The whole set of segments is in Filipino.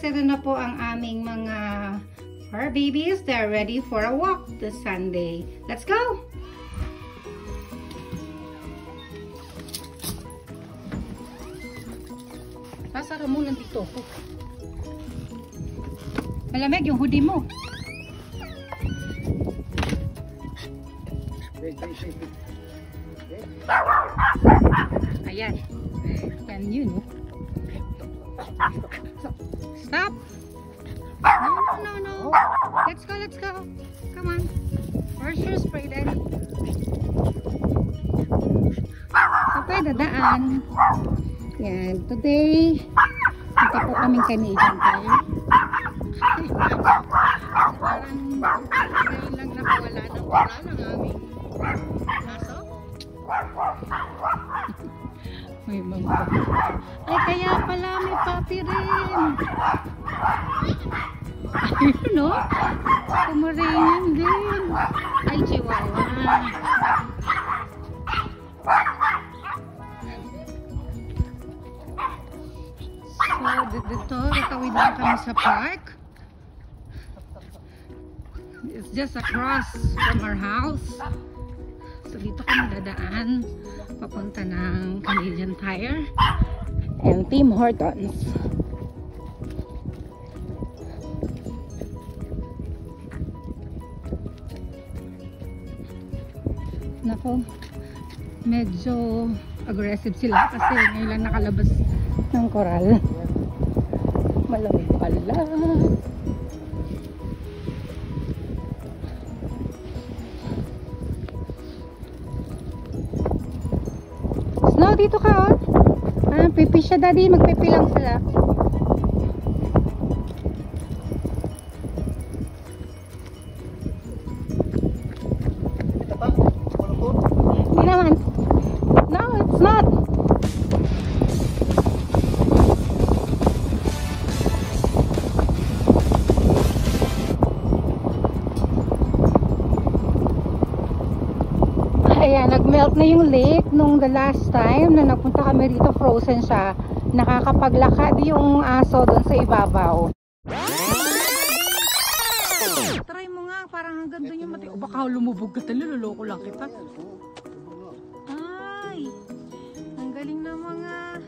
Ito na po ang aming mga fur babies. They're ready for a walk this Sunday. Let's go! Pasara mo lang dito. Malamig yung hoodie mo. Ayan. Yan yun. Stop! No. Let's go. Come on. Where's your spray, Daddy? Okay, dadaan. Yan. Today, punta po kaming Canadian Tire. Parang ngayon lang nakawala ng wala ng aming aso. May mga ay kaya pala may puppy rin. Ayun no? Kumaringin din. Ay chihuahua. So dito tatawid lang kami sa park. It's just across from our house. So dito kami dadaan papunta ng Canadian Tire and Tim Hortons. Nako, medyo aggressive sila kasi ngayon lang nakalabas ng koral. Malamig pala. Snow, dito ka oh. Pipi siya, Daddy. Magpipi lang sila. Hindi naman. No, it's not. Ayan, nag-melt na yung lake nung the last time na napunta kami rito, frozen siya. Nakakapaglakad yung aso doon sa ibabaw. Try mo nga, parang hanggang doon yung mati. O baka lumubog ka talo, luloko lang kita. Ay, ang galing na mga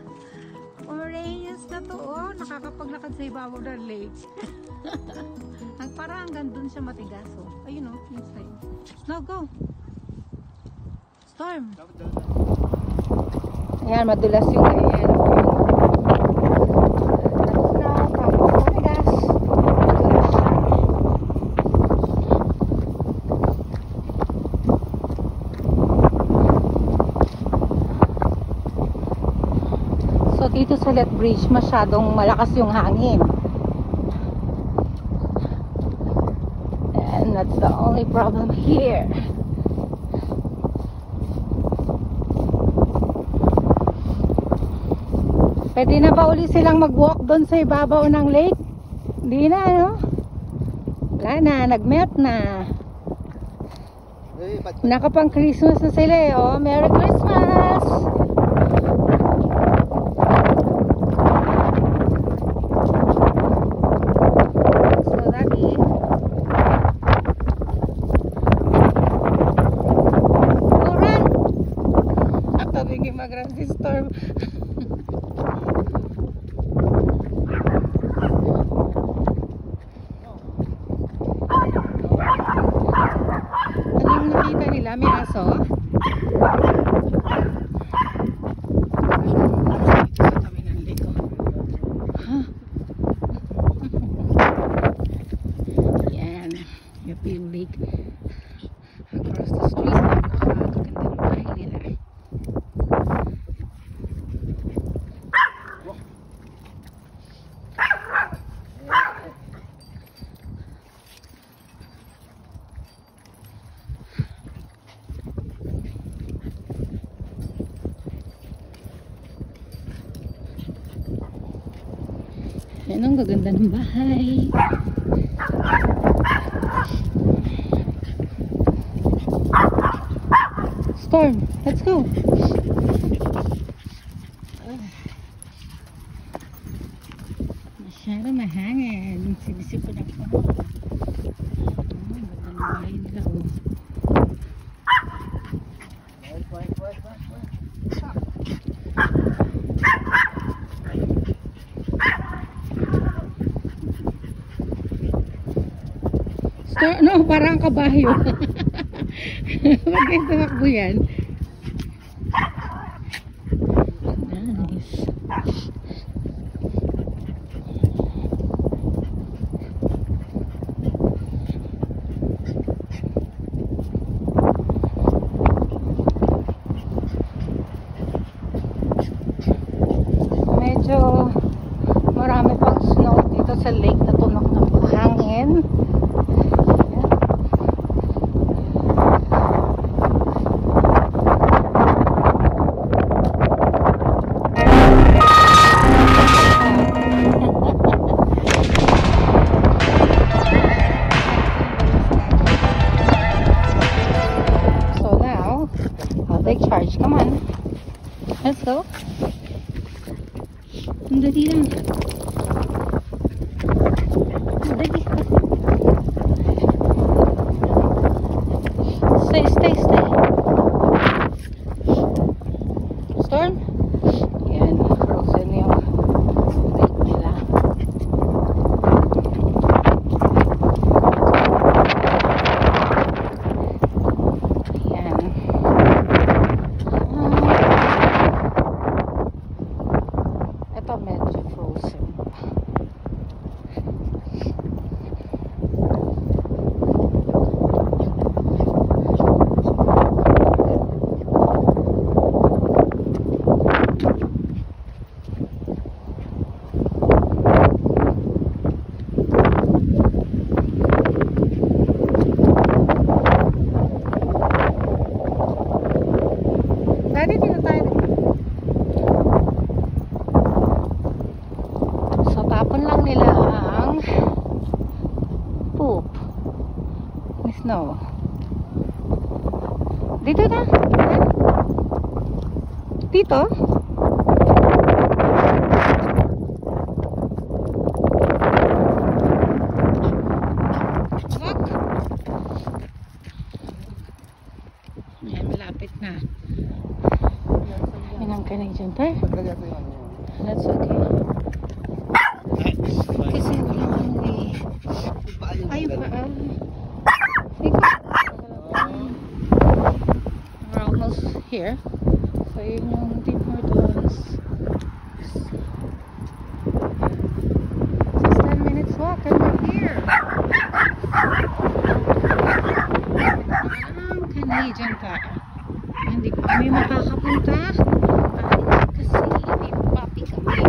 oranges na to, oh. Nakakapaglakad sa ibabaw ng lake. Parang hanggang doon siya matigas, oh. Ayun, oh, inside. Now go! Storm. Ayan, madulas yung ayan. Matigas. So dito sa Lethbridge masyadong malakas yung hangin. And that's the only problem here. Pwede na ba uli silang mag-walk doon sa ibabaw ng lake? Hindi na, no? Wala na, nag-melt na. Nakapang Christmas na sila eh, oh. Merry Christmas! So, Daddy. Go run! At tabigin mag-run si Storm. Nakita nila, may aso. Sa kami ng liko. Yan. Yung lake across the street. Napakagandang bahay nila. Yan ang gaganda ng bahay. Storm, let's go. Masyado mahangin. Sinisipon ako. Ganda ng bahay nila. Storm, no, parang kabayo. Huwag kayo tumakbo yan. Nice. Medyo marami pang snow dito sa lake na tunog ng hangin. Take charge. Come on. Let's go. Dali lang. Dali. Stay. Storm? Yan. Frozen yung lake nila. Medyo frozen. Daddy, dito tayo. Tapon lang nila ang poop ni Snow. Dito na. Dito. Look. Yan, malapit na. Yan ang Canadian Tire. That's okay. Kasi walang ano eh. Ay, paan. We're almost here. So, yun yung Tim Hortons. Just 10 minutes walk and we're here. Ang Canadian Tire. Hindi pa kami makakapunta. Kasi may papi kami.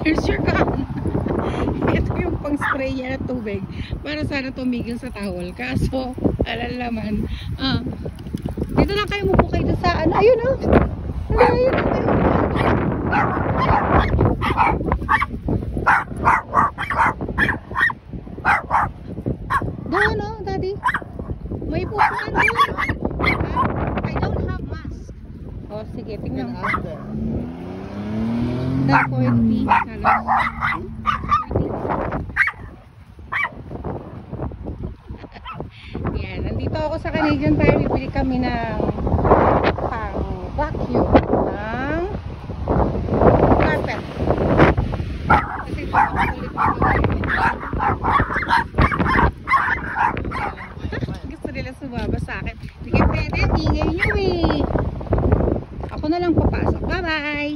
Here's your gun. Ito yung pang spray niya na tubig para sana tumigil sa towel. Kaso, alalaman. Dito lang kayo mupo kayo sa ano. Ayun o. Ayun o. Doon o, Daddy. May pupuan doon. I don't have mask. O, sige, tingnan mo. That 40 yan, nandito ako sa Canadian Tire. Bibili kami ng pang vacuum ng carpet kasi gusto nila sumaba sa akin. Hindi kayo pwede, ingay nyo eh. Ako na lang papasok. Bye bye.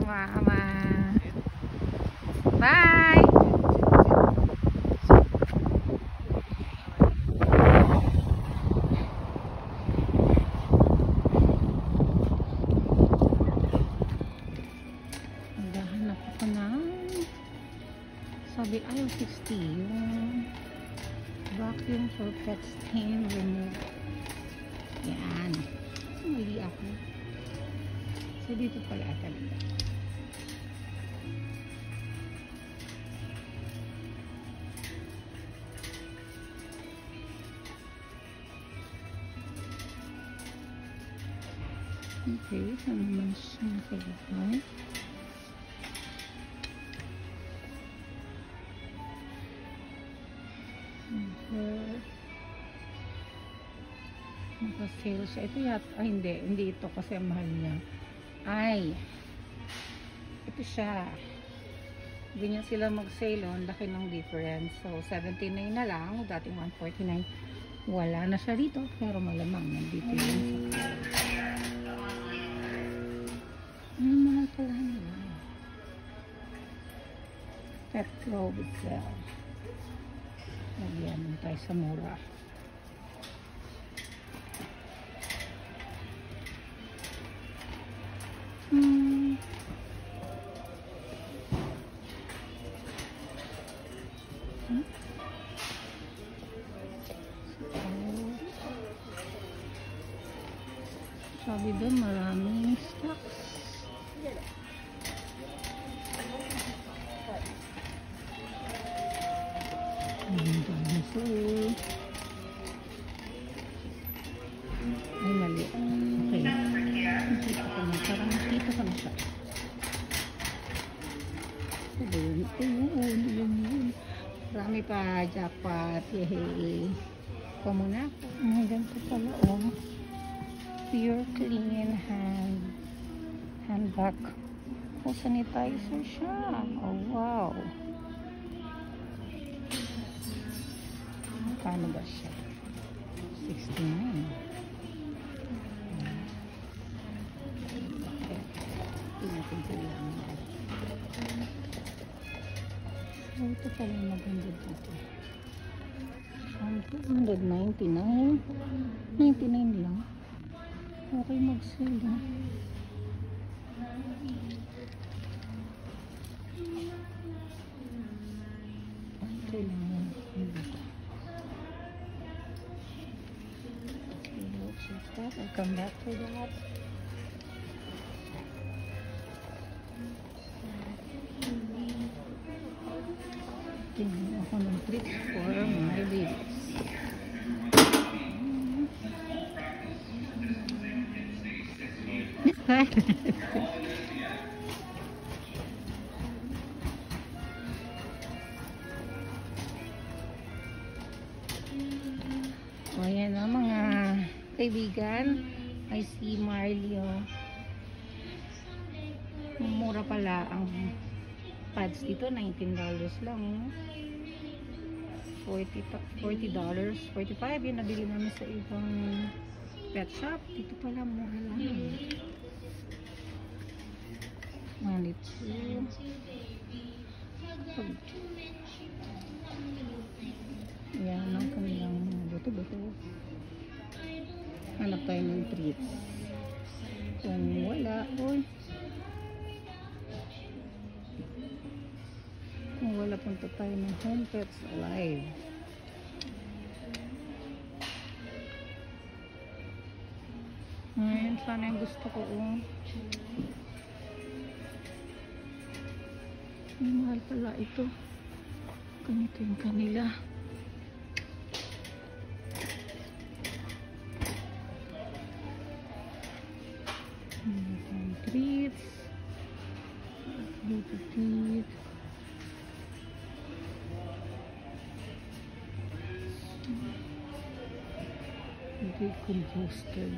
Mama. Bye. $160 yung vacuum for pet stain removal. Yan. Mali ako. So, dito pala talaga. Okay, saan naman siya nakalagay? Naka-sale siya. Ito yata, hindi ito kasi ang mahal niya. Ay, ito siya. Ganyan sila mag-sale, ang laki ng difference. So, $79 na lang, dating $149. Wala na siya dito, pero malamang nandito yun sa mahal pala nila. Pet Robe itself. Nagyan tayo sa mura. Sabi doon maraming stocks. Ay, mali. Okay. Nakita ko na. Parang nakita ko na siya. Yun. Marami pa. Jackpot. Yehey. Pa muna. Ay, ganito pala. Oh. Pure clean hand bag. Oh, sanitizer siya. Oh, wow. Paano ba siya? 69. Okay. Tingnan ko lang. So, ito pala maganda dito. 299. 99 lang. Okay, mag-sale na. Ito lang yan. I'll come back to that. Tingnan ako ng treats for my babies. O yan o mga kaibigan, I see Marley. Mura pala ang pads dito, $19 lang. $40, $45 yun nabili namin sa ibang pet shop. Dito pala mura lang. Manito. Yan ang kanilang buto-buto. Hanap tayo ng treats. Kung wala, punta tayo ng Home Pets Alive. Ngayon, sana yung gusto ko. Mahal pala ito. Ganito yung kanila. Treats. Beauty treats. Decomposted.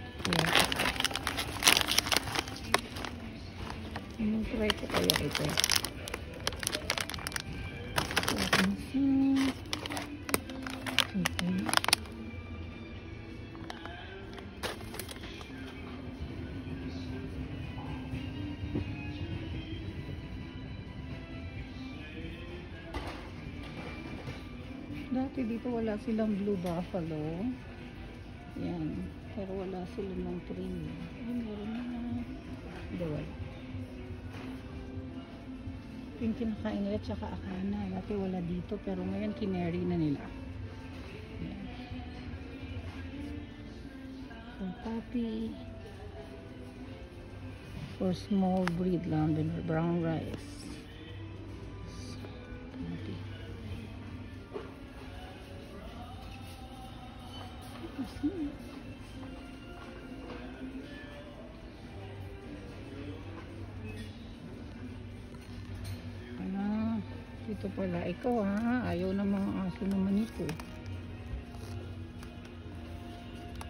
Anong try ko kaya ito? Okay. Dati dito wala silang blue buffalo. Yan. Pero wala sila ng premium. Ay, meron na. Hindi, wala. Ito yung kinakain nila tsaka akana. Dati wala dito pero ngayon kinary na nila. Ayan. So, puppy. For small breed London or brown rice. Puppy. Ito pala, ikaw ha, ayaw na mga aso naman ito.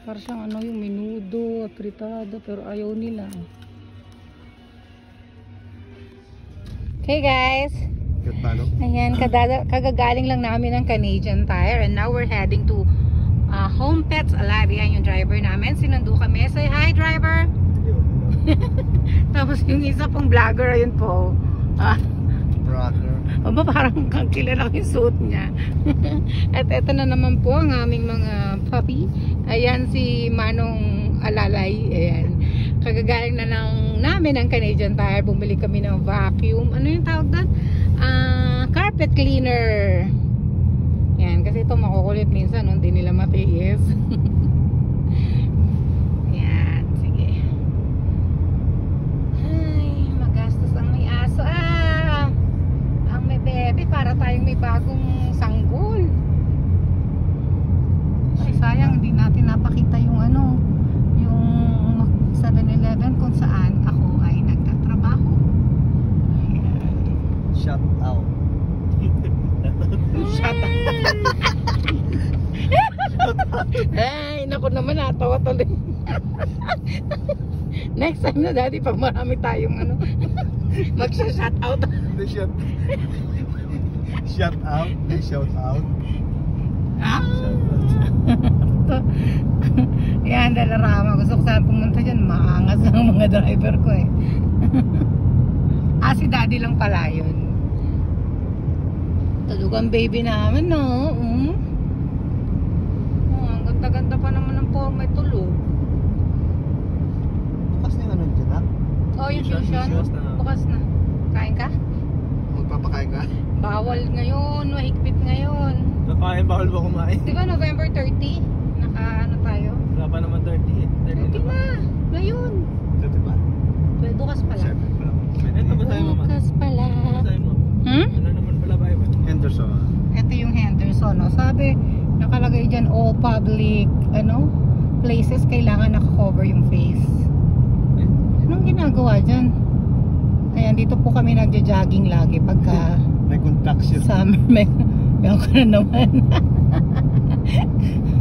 Para siyang ano yung menudo, fritada, pero ayaw nila. Okay guys, ayan, kagagaling lang namin ng Canadian Tire and now we're heading to Home Pets Alive. Yan yung driver namin, sinundo kami. Say hi driver! Tapos yung isa pong vlogger, ayun po. O ba parang kilala ko yung suot niya. At eto na naman po ang aming mga puppy. Ayan si Manong Alalay. Ayan. Kagagaling na lang namin ang Canadian Tire. Bumili kami ng vacuum. Ano yung tawag doon? Carpet cleaner. Ayan. Kasi ito makukulit minsan. Hindi nila matiis. Ayan. Sige. Ay, magastos ang may aso. May bebe para tayong may bagong sanggol. Ay sayang hindi natin napakita yung ano, yung 7-Eleven kung saan ako ay nagtatrabaho. Ayan. Shut out. Shut up. Ay naku naman, natawa tuloy. Next time na daddy, pag marami tayong ano, magsha-shut out. They shut out. They shout out. Yan, Dalarama. Gusto ko sana pumunta dyan. Maangas ang mga driver ko eh. Si daddy lang pala yun. Tulog ang baby namin, no? Ang ganda-ganda pa naman ng forma. May tulog. Bukas na yung ano dyan, ha? Oh, yung fusion. Bukas na. Kain ka? Magpapakain ka? Bawal ngayon. Mahigpit ngayon. Nakain, bawal ba kumain? Di ba November 30? Naka-ano tayo? Wala pa naman 30 eh. 30 na. Ngayon. 30 ba? Bukas pala. 7 pa. Ito ba tayo, mama? Bukas pala. Ito tayo, mama? Wala naman pala ba yun? Henderson. Ito yung Henderson. No? Sabi, nakalagay dyan all public places kailangan nakakover yung face. Anong ginagawa dyan? Ayan, dito po kami nagja-jogging lagi pagka May contraction. summer. May ko na naman.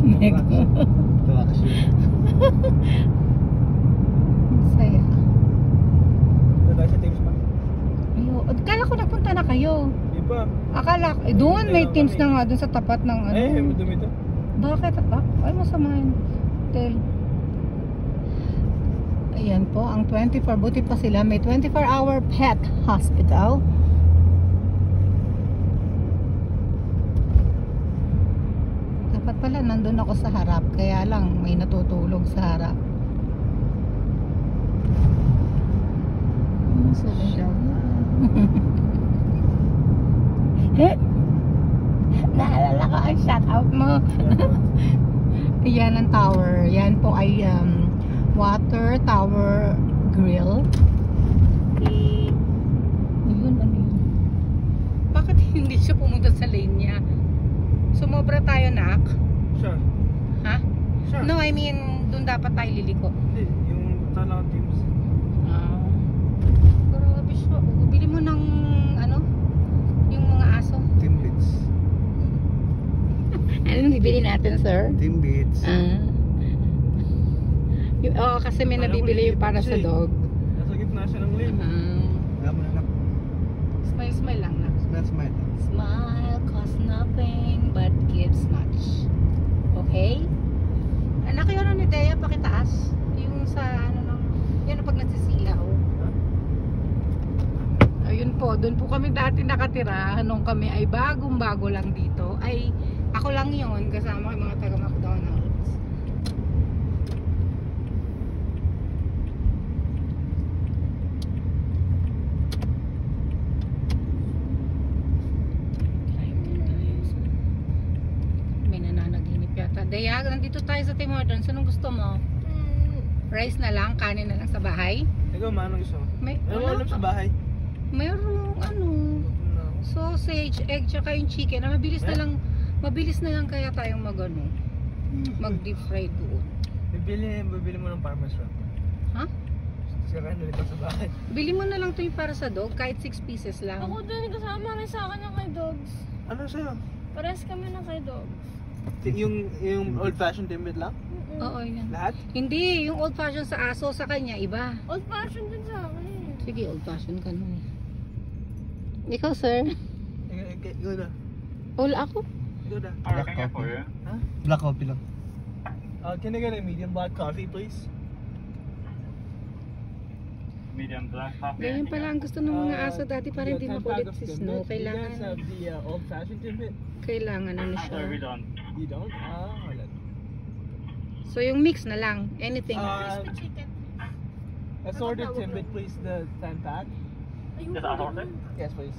May ko. Contraction. Saya. Doon tayo sa Teams pa? Kala ko nagpunta na kayo. Di ba? Akala, doon may teams na nga doon sa tapat ng ano. Madumi to. Bakit? Ay, masama yun. Hotel. Ayan po, ang 24, buti pa sila, may 24-hour pet hospital. Dapat pala, nandun ako sa harap, kaya lang may natutulog sa harap. Naalala ko ang shoutout mo. Yan ang tower. Yan po ay water tower grill. Ayun, ano yun? Bakit hindi siya pumunta sa lane niya? Sumobra tayo, nak? Siya. Ha? Siya. No, I mean, doon dapat tayo liliko. Hindi, yung Tanaw Teams. Grabe siya. Bili mo ng yung mga aso. Timbits. Anong bibili natin, sir? Timbits. Kasi may nabibili yung para sa dog. Nasa gitna siya ng lane. Wala mo na lang. Smile lang na. Smile. Smile costs nothing but gives much. Okay? Anak, yun ni Dea, pakitaas. Yung sa yun pag nagsisilaw. Ayun po, doon po kami dati nakatira. Nung kami ay bagong-bago lang dito. Ay, ako lang yun, kasama yung mga taga McDonald's. Daya, nandito tayo sa Tim Hortons. Anong gusto mo? Rice na lang, kanin na lang sa bahay? Ikaw, manong gusto mo? May, Ano wala alam sa pa. bahay? Mayroong sausage, egg, tsaka yung chicken. Mabilis na lang kaya tayong mag deep fry doon. Bibili mo ng Parmesan wrap. Ha? Sirahan na ito sa bahay. Bili mo na lang to yung para sa dog, kahit 6 pieces lang. Ako din, kasama rin sa akin yung kay dogs. Ano sa'yo? Pares kami ng kay dogs. Yung old fashioned timbit lang? Oo, yan. Lahat? Hindi, yung old fashioned sa aso sa kanya, iba. Old fashioned din sa akin. Sige, old fashioned ka na. Ikaw, sir? Ikaw na. Wala ako. Ikaw na. Black coffee. Huh? Black coffee lang. Can I get a medium black coffee, please? Medium black coffee. Ganyan pala ang gusto ng mga aso dati para hindi makulit si Snow. You guys Kailangan, have the old fashioned timbit? kailangan ano Sorry, we siya. don't. You don't? Wala. So yung mix na lang, anything. Crispy chicken. Assorted timbit, please. The 10 pack. Ayun. Just assorted? Yes, please.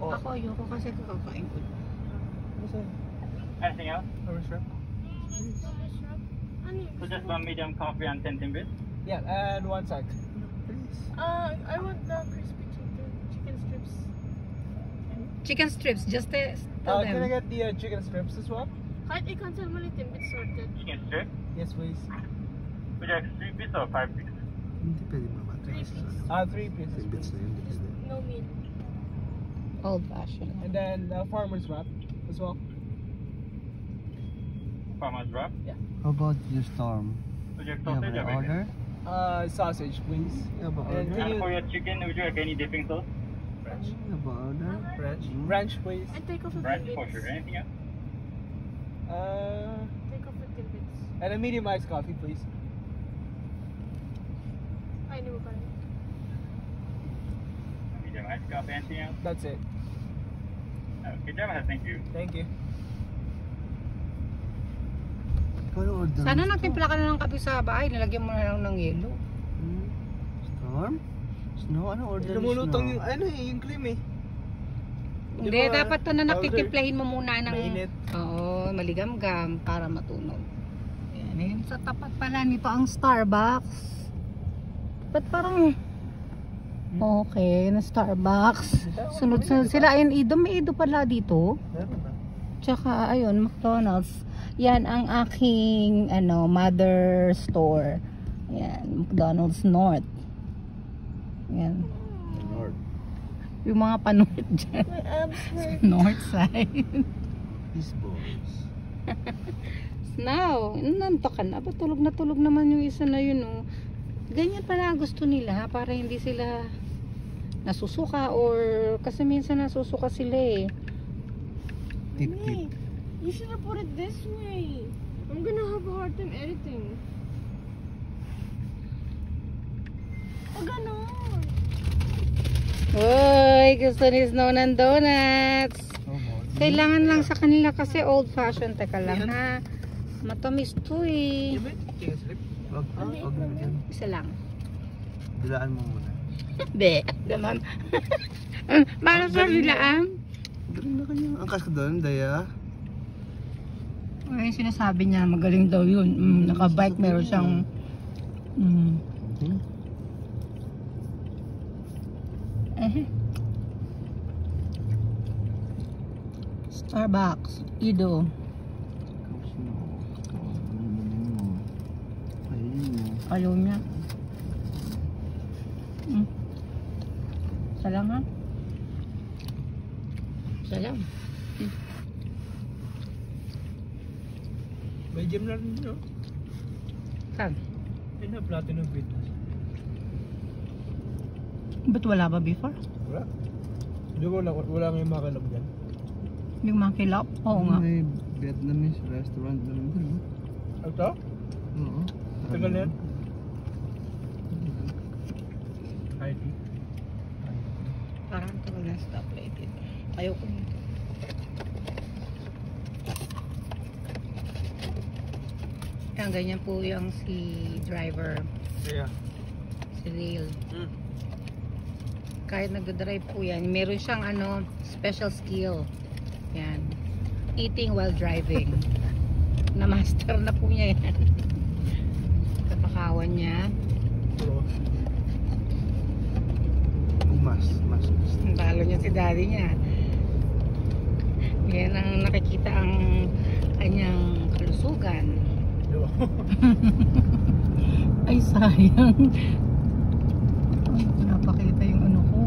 Ako, ayoko kasi kakakain ko. Ano sa'yo? Anything else? Parmesan wrap? Ano yun? So just one medium coffee and 10 timbits? Yeah, and one side. Please. I want the crispy chicken strips. Chicken strips, just tell Can I them. get the chicken strips as well? Kahit i-cancel mo ulit yung bit sorted. Chicken strip? Yes, please. Would you like 3 pieces or 5 pieces? Hindi pwede ba? 3 pieces. Timbits na yun. Hindi pwede. No meat. Old fashioned. And then farmer's wrap as well. Farmer's wrap? How about your storm? Would you like You have sausage an or bacon? order? Sausage, please. You have an And order? And for your chicken, would you like any dipping sauce? French. You have an order? French. Mm. French, please. And take off the Ranch for tidbits. sure. Anything else? Take off the tidbits. And a medium iced coffee, please. Ay, hindi mo pa rin. Medium iced coffee. Anything else? That's it. Okay, drive ahead. Thank you. Thank you. Ikaw ang order. Sana nagtimpla ka na ng kape sa bahay, nilagyan mo na lang ng yelo. Hmm? Storm? Snow? Ano order ni Lumulutang Snow? yung cream eh. Di Hindi, ba, dapat to na powder? naktitimplahin mo muna ng... Mainit. Oo, maligam-gam para matunog. Yan, yun. Sa tapat pala nito ang Starbucks. Ba't parang... Okay, na Starbucks. Sunod-sunod sila. Ayun, Ido. May Ido pala dito. Meron na. Tsaka, ayun, McDonald's. Yan ang aking, mother store. Yan, McDonald's North. Yan. Lord. Yung mga panulit dyan. My abs hurt. North side. These boys. Now, nanto ka na. Ba't tulog na tulog naman yung isa na yun, oh. Ganyan pala ang gusto nila, para hindi sila nasusuka or kasi minsan nasusuka sila eh. Tip tip. Hey, you should have put it this way. I'm gonna have a hard time editing. O ganon. Uy, gusto ni Snow ng donuts. Oh, boy. Kailangan lang sa kanila kasi old fashioned. Teka lang ha. Matamis to eh. Yung chicken strip. Wag mo dyan. Isa lang. Dilaan mo muna. Hindi. Ganon. Para sa bilaan. Galing na kanya. Ang kas ka doon, Daya. Ay, sinasabi niya, magaling daw yun. Naka-bike, meron siyang... Hmm? Starbucks, Ido. Ayun mo. Ayaw niya. Salam ha? Salam. May gym na rin no? Saan? Yun na, Platinum Fitness. Ba't wala ba before? Wala. Hindi ko wala ngayong makalab dyan. Yung makilap? Oo nga. May Vietnamese restaurant na rin doon. Ito? Oo. Tagal na yan? High tea. Parang tagal na stoplight ito. Ayoko nito. Yan, ganyan po yung si driver. Yeah. Si Neil. Mm. Kahit nagdadrive po yan, meron siyang special skill. Yan. Eating while driving. Master na po niya yan. Katakawan niya. Mas. Ang talo niya si daddy niya. Yan ang nakikita ang kanyang kalusugan. Ay, sayang. Ay, napakita yung ano ko.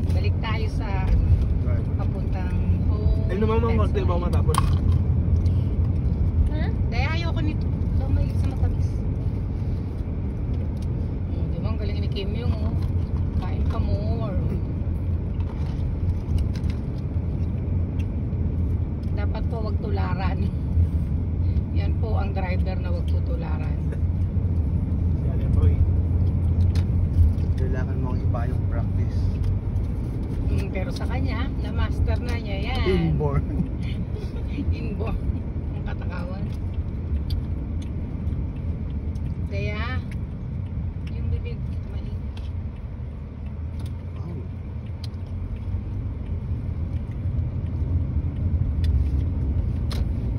Balik tayo sa papuntang home. Ay, naman mga martil ba matapos? Huh? Dahil ayoko nito. So, may sa matamis. Di ba? Ang galing ni Kim yung kain ka more. Dapat po wag tularan. Yan po ang driver na wag tutularan. Yan boy. Kailangan mong iba yung practice. Pero sa kanya, na-master na niya yan. Inborn. Inborn. Ang katakawan. Kaya, yung bibig, mali. Wow.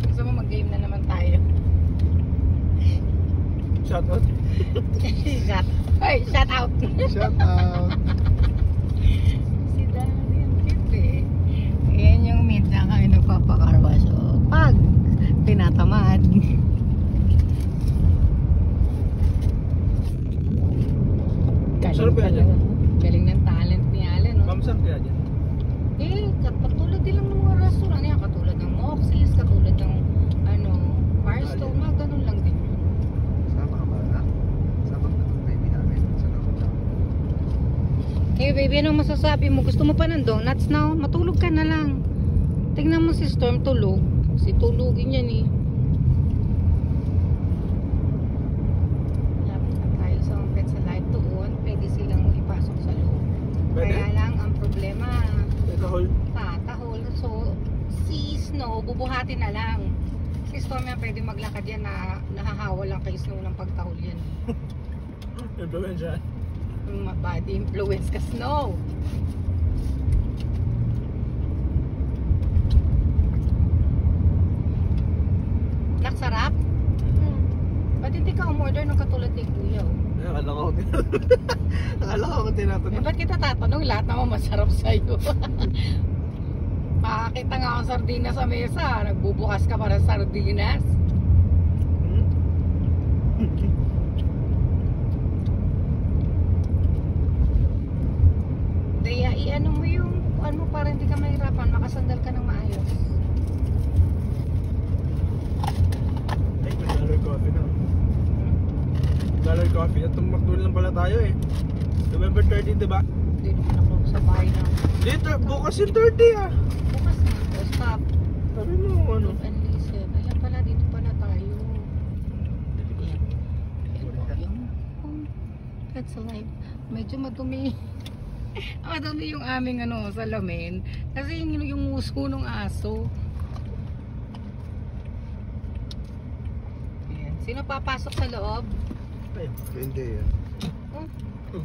Gusto mo mag-game na naman tayo. Shout out. Shut. Hoy, shut out. Shout out. Si Daddy, ang cute eh. Yan yung meat na kami nagpapakarwa. So, pag tinatamad. Sarap yan dyan. Galing ng talent ni Alan, no? Kamsang kaya dyan. Eh, katulad din lang ng mga restaurant yan. Katulad ng Moxie's, katulad ng Firestone, mga ganun lang din. Sama ka ba na? Sama ka ng baby namin. Sa loob lang. Eh, baby, ano masasabi mo? Gusto mo pa ng donuts now? Matulog ka na lang. Tingnan mo si Storm tulog. Si tulugin yan eh. Lapit na tayo sa Pets Alive doon. Pwede silang ipasok sa loob. Pwede? Kaya lang, ang problema, Ito hol. tatahol. So, si Snow, bubuhatin na lang. Si Storm yan, pwede maglakad yan na nahahawa lang kay Snow ng pagtahol yan. Impluensya. Bad influence ka, Snow. Naksarap? Ba't hindi ka umorder ng katulad ni Kuya? Ay, akala ko akala ko Eh, tinatanong. ba't kita tatanong? Lahat naman masarap sa'yo. Makakita nga akong sardinas sa mesa. Nagbubukas ka para sa sardinas. Kaya i-ano mo yung ano para hindi ka mahirapan. Makasandal ka ng maayos. Ay, may dollar coffee na. Dollar coffee. At tumakbo lang pala tayo eh. November 30, diba? Hindi naman ako sa bahay na. Dito, bukas yung 30 ah. Bukas na. O stop. Sabi mo ano. And listen. Ayan pala, dito pala tayo. Ayan. Ayan po yung Pets Alive. Medyo madumi. Madumi yung aming ano, salamin. Kasi yung uso ng aso. Ayan. Sino papasok sa loob? Hindi yan. Oh,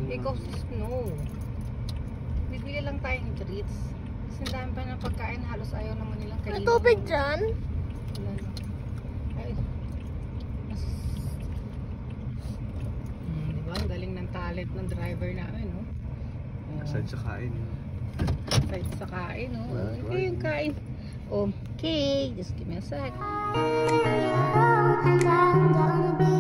ikaw si Snow. Bibili lang tayo ng treats. Kasi ang dami pa ng pagkain, halos ayaw naman nilang May kainin. tubig dyan? Wala na. Ay. Diba? Ang galing ng talent ng driver namin, no? Aside sa kain. Kahit sa kain, no? Right, Ito yung kain. Okay, just give me a sec. And I'm gonna be